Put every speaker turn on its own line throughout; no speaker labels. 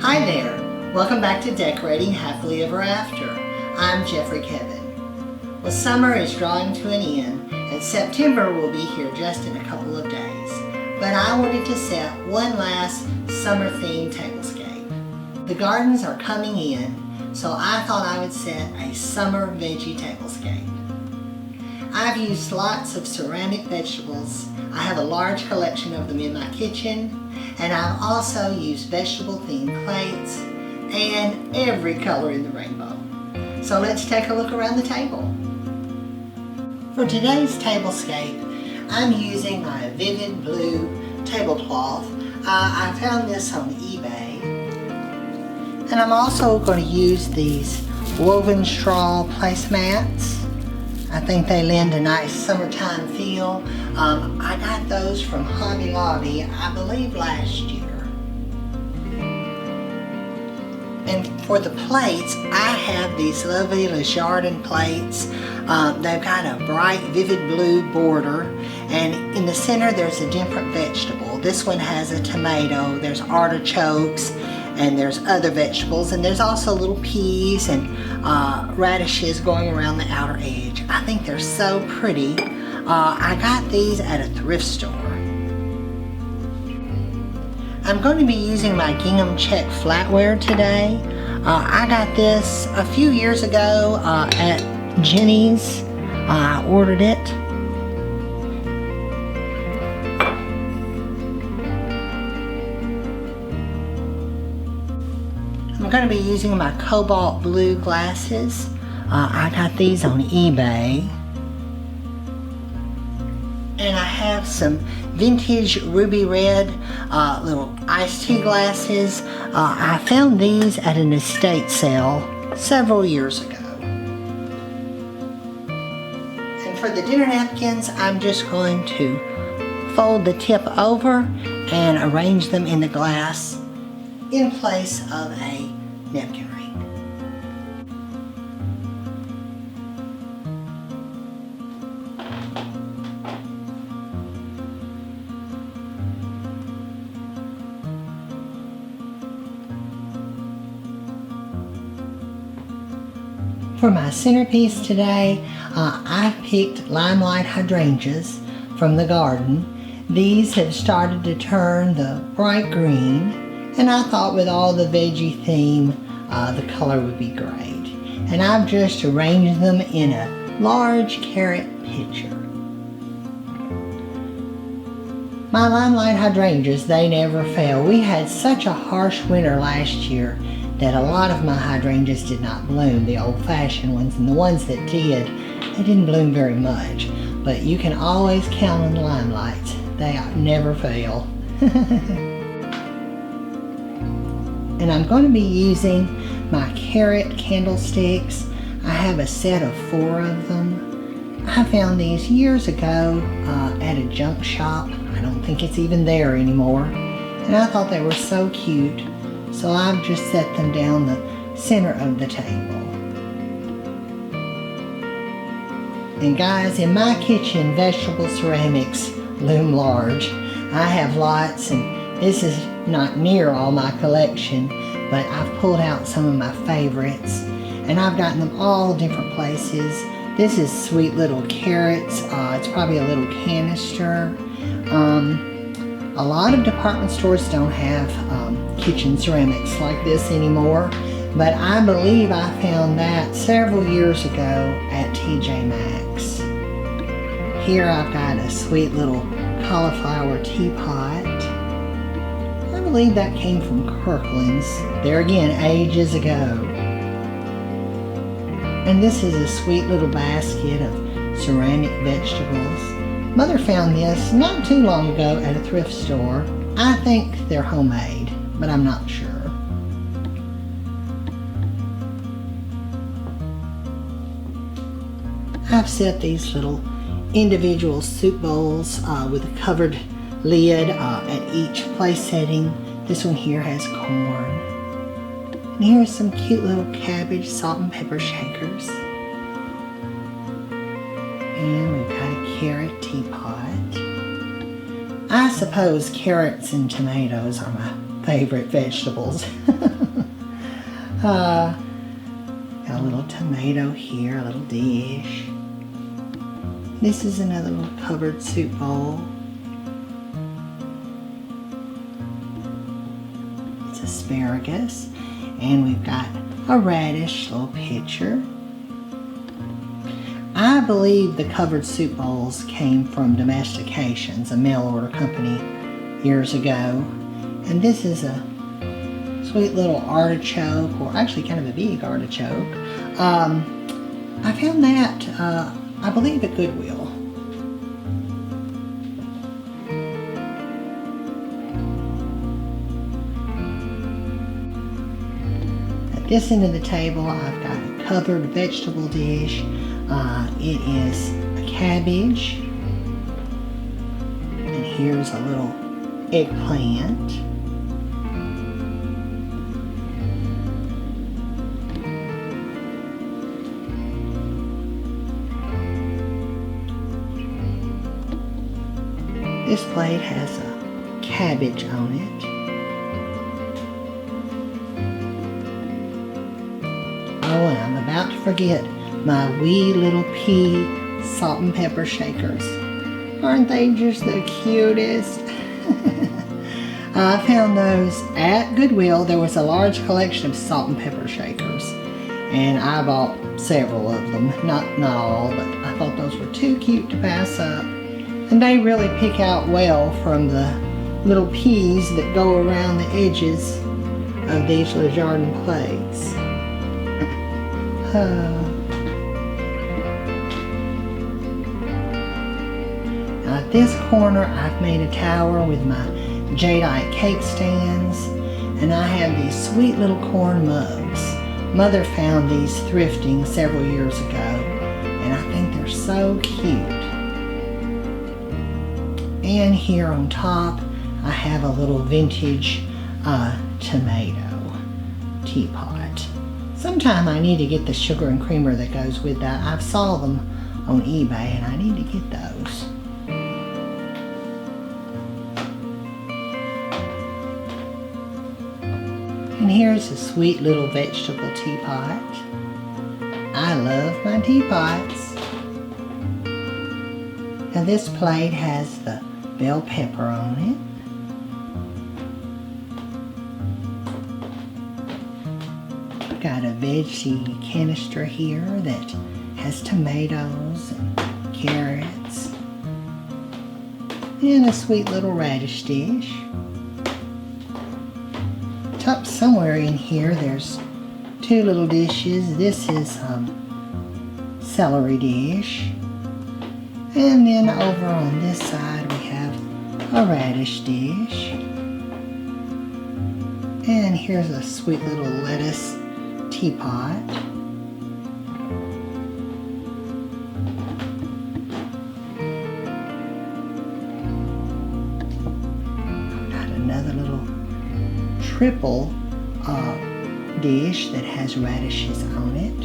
Hi there! Welcome back to Decorating Happily Ever After. I'm Jeffrey Kevin. Well, summer is drawing to an end and September will be here just in a couple of days. But I wanted to set one last summer-themed tablescape. The gardens are coming in, so I thought I would set a summer veggie tablescape. I've used lots of ceramic vegetables. I have a large collection of them in my kitchen, and I've also used vegetable-themed plates and every color in the rainbow. So let's take a look around the table. For today's tablescape, I'm using my vivid blue tablecloth. I found this on eBay. And I'm also going to use these woven straw placemats. I think they lend a nice summertime feel. I got those from Hobby Lobby, I believe last year. And for the plates, I have these lovely Jardin plates. They've got a bright, vivid blue border, and in the center there's a different vegetable. This one has a tomato, there's artichokes, and there's other vegetables, and there's also little peas and radishes going around the outer edge. I think they're so pretty. I got these at a thrift store. I'm going to be using my gingham check flatware today. I got this a few years ago at Jenny's. I ordered it. I'm going to be using my cobalt blue glasses. I got these on eBay. And I have some vintage ruby red little iced tea glasses. I found these at an estate sale several years ago. And for the dinner napkins, I'm just going to fold the tip over and arrange them in the glass in place of a napkin ring. For my centerpiece today, I picked limelight hydrangeas from the garden. These have started to turn the bright green, and I thought with all the veggie theme, the color would be great. And I've just arranged them in a large carrot pitcher. My limelight hydrangeas, they never fail. We had such a harsh winter last year that a lot of my hydrangeas did not bloom, the old-fashioned ones, and the ones that did, they didn't bloom very much. But you can always count on the limelights. They never fail. And I'm going to be using my carrot candlesticks. I have a set of 4 of them. I found these years ago at a junk shop. I don't think it's even there anymore. And I thought they were so cute. So I've just set them down the center of the table. And guys, in my kitchen, vegetable ceramics loom large. I have lots, and this is not near all my collection, but I've pulled out some of my favorites, and I've gotten them all different places. This is sweet little carrots. It's probably a little canister. A lot of department stores don't have kitchen ceramics like this anymore, but I believe I found that several years ago at TJ Maxx. Here I've got a sweet little cauliflower teapot. I believe that came from Kirkland's, there again, ages ago. And this is a sweet little basket of ceramic vegetables. Mother found this not too long ago at a thrift store. I think they're homemade, but I'm not sure. I've set these little individual soup bowls with a covered lid at each place setting. This one here has corn. And here's some cute little cabbage salt and pepper shakers. And we've got a carrot teapot. I suppose carrots and tomatoes are my favorite vegetables. Got a little tomato here, a little dish. This is another little covered soup bowl. It's asparagus. And we've got a radish little pitcher. I believe the covered soup bowls came from Domestications, a mail order company years ago. And this is a sweet little artichoke, or actually kind of a big artichoke. I found that, I believe, at Goodwill. At this end of the table, I've got a covered vegetable dish. It is a cabbage, and here's a little eggplant. This plate has a cabbage on it. Oh, and I'm about to forget my wee little pea salt and pepper shakers. Aren't they just the cutest? I found those at Goodwill. There was a large collection of salt and pepper shakers, and I bought several of them. Not all, but I thought those were too cute to pass up. And they really pick out well from the little peas that go around the edges of these little Jardin plates. Now at this corner, I've made a tower with my jadeite cake stands, and I have these sweet little corn mugs. Mother found these thrifting several years ago, and I think they're so cute. And here on top, I have a little vintage tomato teapot. Sometime I need to get the sugar and creamer that goes with that. I've saw them on eBay, and I need to get those. And here's a sweet little vegetable teapot. I love my teapots. Now this plate has the bell pepper on it. I've got a veggie canister here that has tomatoes and carrots. And a sweet little radish dish. Tucked somewhere in here, there's two little dishes. This is celery dish. And then over on this side we have a radish dish. And here's a sweet little lettuce teapot. I've got another little triple dish that has radishes on it.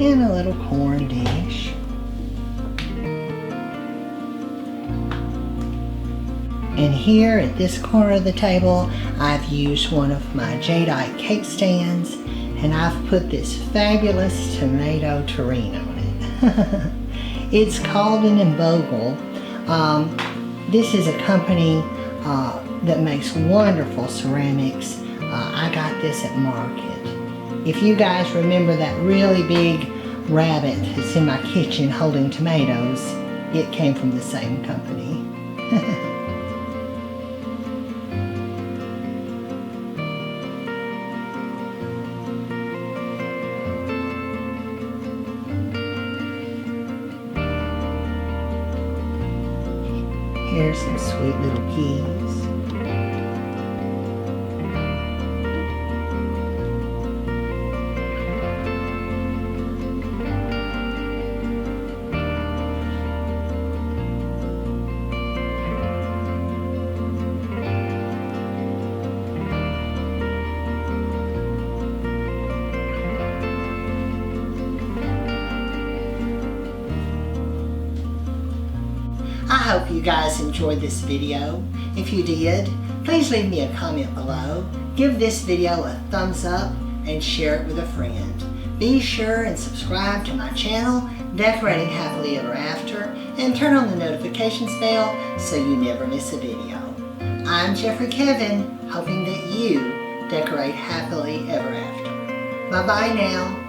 And a little corn dish. And here at this corner of the table, I've used one of my jadeite cake stands, and I've put this fabulous tomato terrine on it. It's called an Bogle. This is a company that makes wonderful ceramics. I got this at Market. If you guys remember that really big rabbit that's in my kitchen holding tomatoes, it came from the same company. Here's some sweet little peas. I hope you guys enjoyed this video. If you did, please leave me a comment below. Give this video a thumbs up and share it with a friend. Be sure and subscribe to my channel, Decorating Happily Ever After, and turn on the notifications bell so you never miss a video. I'm Jeffrey Kevin, hoping that you decorate happily ever after. Bye-bye now.